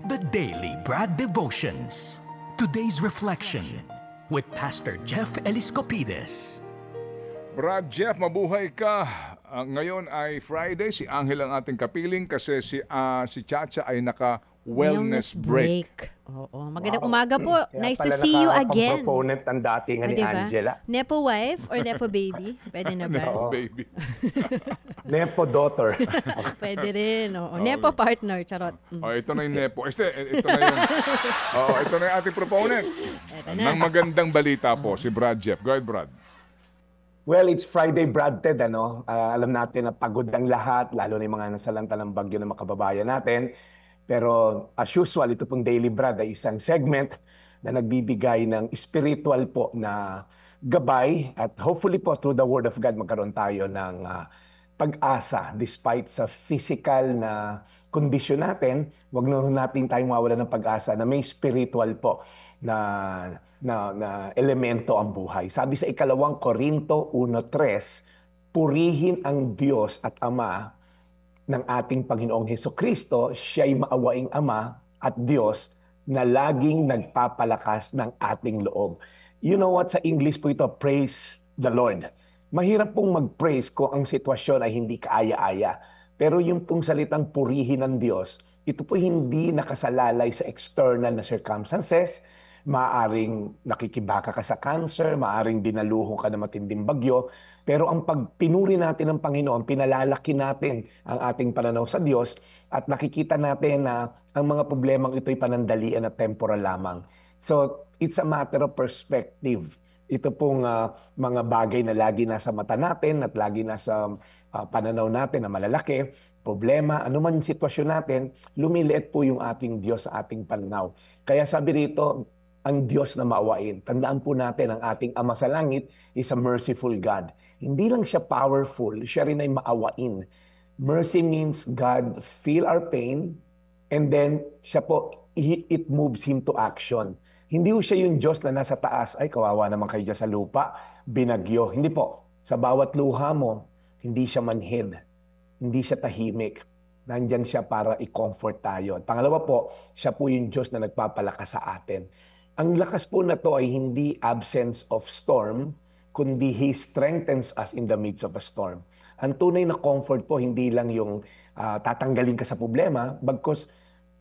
The Daily Brad Devotions. Today's reflection with Pastor Jeff Eliscopides. Brad Jeff, mabuhay ka. Ngayon ay Friday. Si Angel ang ating kapiling kasi si Chacha ay naka-wellness break. Oo. Magandang umaga po. Kaya Nice to see you again. Proponent ang dating ni Diba? Angela. Nepo wife or Nepo baby? Pwede na ba? Nepo baby. Nepo daughter. Pwede rin. Oo. Nepo partner. Charot. Oh, ito na yung Nepo. Ito na yung ito na yung ating proponent. Ito na. Ng magandang balita po, si Brad Jeff. Go ahead, Brad. Well, it's Friday, Brad Ted. Alam natin na pagod ang lahat, lalo na yung mga nasalanta ng bagyo ng mga kababayan natin. Pero as usual, ito pong Daily Brad ay isang segment na nagbibigay ng spiritual po na gabay at hopefully po through the Word of God magkaroon tayo ng pag-asa despite sa physical na kondisyon natin. Huwag na natin tayong mawala ng pag-asa na may spiritual po na elemento ang buhay. Sabi sa 2 Korinto 1:3, purihin ang Diyos at Ama ng ating Panginoong Hesukristo, siya'y maawaing Ama at Diyos na laging nagpapalakas ng ating loob. You know what? Sa English po ito, praise the Lord. Mahirap pong mag-praise kung ang sitwasyon ay hindi kaaya-aya. Pero yung pong salitang purihin ng Diyos, ito po hindi nakasalalay sa external na circumstances. Maaring nakikibaka ka sa cancer, maaring dinaluho ka ng matinding bagyo, pero ang pagpinuri natin ng Panginoon, pinalalaki natin ang ating pananaw sa Diyos at nakikita natin na ang mga problemang ito'y panandalian at temporal lamang. So, it's a matter of perspective. Ito pong mga bagay na lagi nasa mata natin at lagi nasa pananaw natin na malalaki, problema, anuman yung sitwasyon natin, lumiliit po yung ating Diyos sa ating pananaw. Kaya sabi rito, ang Diyos na maawain. Tandaan po natin, ang ating Ama sa Langit is a merciful God. Hindi lang siya powerful, siya rin ay maawain. Mercy means God feel our pain and then siya po, it moves Him to action. Hindi po siya yung Diyos na nasa taas, ay kawawa naman kayo dyan sa lupa, binagyo. Hindi po. Sa bawat luha mo, hindi siya manhid. Hindi siya tahimik. Nandyan siya para i-comfort tayo. At pangalawa po, siya po yung Diyos na nagpapalakas sa atin. Ang lakas po na to ay hindi absence of storm, kundi He strengthens us in the midst of a storm. Ang tunay na comfort po, hindi lang yung tatanggalin ka sa problema, bagkus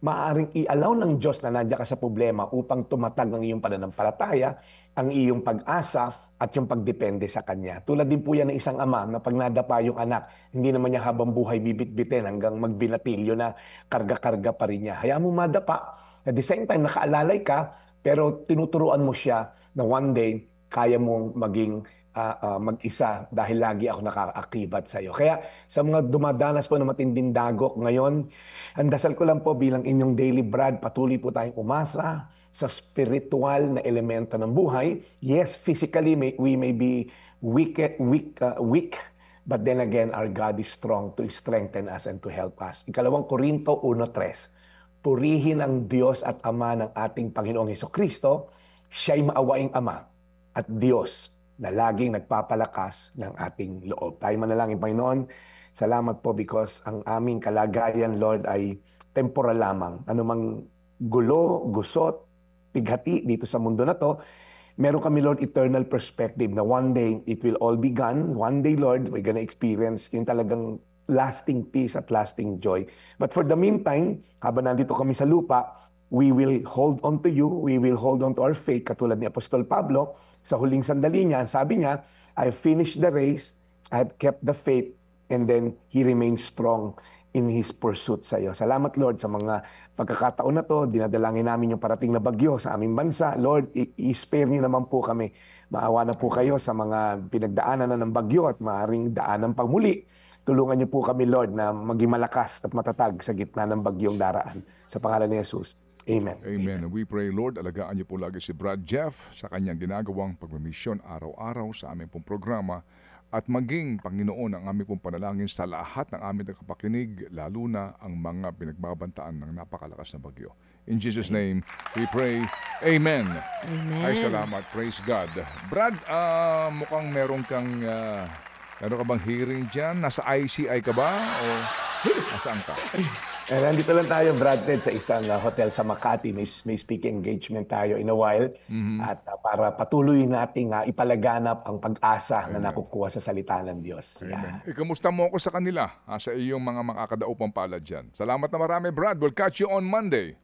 maaaring i-allow ng Diyos na nandiyan ka sa problema upang tumatag ang iyong pananampalataya, ang iyong pag-asa, at yung pagdepende sa Kanya. Tulad din po yan ng isang ama na pag nadapa yung anak, hindi naman niya habang buhay bibit-bitin hanggang magbinatilyo na karga-karga pa rin niya. Hayaan mo madapa. At the same time, nakaalalay ka, pero tinuturuan mo siya na one day, kaya mong maging mag-isa dahil lagi ako nakaakibat sa iyo. Kaya sa mga dumadanas po na matinding dagok ngayon, ang dasal ko lang po bilang inyong Daily Brad, patuloy po tayong umasa sa spiritual na elemento ng buhay. Yes, physically we may be weak, but then again, our God is strong to strengthen us and to help us. 2 Korinto 1:3, purihin ang Diyos at Ama ng ating Panginoong Hesukristo, siya'y maawaing Ama at Diyos na laging nagpapalakas ng ating loob. Tayo manalangin, Panginoon. Salamat po because ang aming kalagayan, Lord, ay temporal lamang. Anumang gulo, gusot, pighati dito sa mundo na to, meron kami, Lord, eternal perspective na one day it will all be gone. One day, Lord, we're gonna experience yung talagang lasting peace at lasting joy. But for the meantime, habang nandito kami sa lupa, we will hold on to you, we will hold on to our faith, katulad ni Apostol Pablo, sa huling sandali niya, sabi niya, I finished the race, I have kept the faith, and then he remains strong in his pursuit sa iyo. Salamat, Lord, sa mga pagkakataon na to. Dinadalangin namin yung parating na bagyo sa aming bansa. Lord, i-spare niyo naman po kami. Maawa na po kayo sa mga pinagdaanan na ng bagyo at maaaring daanan pang muli. Tulungan niyo po kami, Lord, na maging malakas at matatag sa gitna ng bagyong daraan. Sa pangalan ni Jesus. Amen. Amen. We pray, Lord, alagaan niyo po lagi si Brad Jeff sa kanyang ginagawang pagmamisyon araw-araw sa aming pong programa at maging, Panginoon, ang aming pong panalangin sa lahat ng aming nakapakinig, lalo na ang mga pinagbabantaan ng napakalakas na bagyo. In Jesus' name, we pray. Amen. Amen. Ay, salamat. Praise God. Brad, mukhang meron kang bang hearing dyan? Nasa ICI ka ba? O nasaan ka? Nandito lang tayo, Brad Ted, sa isang hotel sa Makati. May speaking engagement tayo in a while. At para patuloy nating ipalaganap ang pag-asa na nakukuha sa salita ng Diyos. Amen. Kamusta mo ako sa kanila, sa iyong mga makakadaupang palad dyan. Salamat na marami, Brad. We'll catch you on Monday.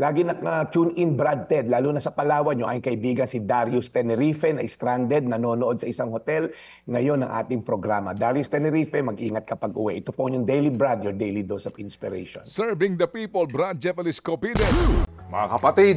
Lagi na-tune in, Brad Ted, lalo na sa Palawan, yung aking kaibigan si Darius Tenerife na stranded, nanonood sa isang hotel ngayon ng ating programa. Darius Tenerife, mag-ingat kapag uwi. Ito po yung Daily Brad, your daily dose of inspiration. Serving the people, Brad Jeff Eliscopides. Mga kapatid,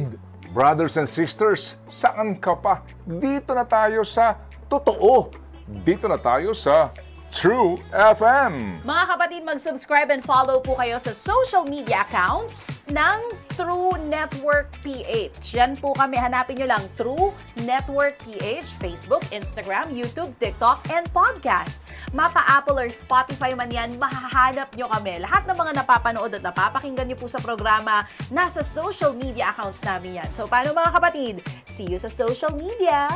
brothers and sisters, saan ka pa? Dito na tayo sa totoo. Dito na tayo sa True FM. Mga kapatid, mag-subscribe and follow po kayo sa social media accounts ng True Network PH. Yan po kami, hanapin nyo lang True Network PH, Facebook, Instagram, YouTube, TikTok, and podcast. Mapa Apple or Spotify man yan, mahahanap nyo kami. Lahat ng mga napapanood at napapakinggan nyo po sa programa, nasa social media accounts namin yan. So paano mga kapatid? See you sa social media!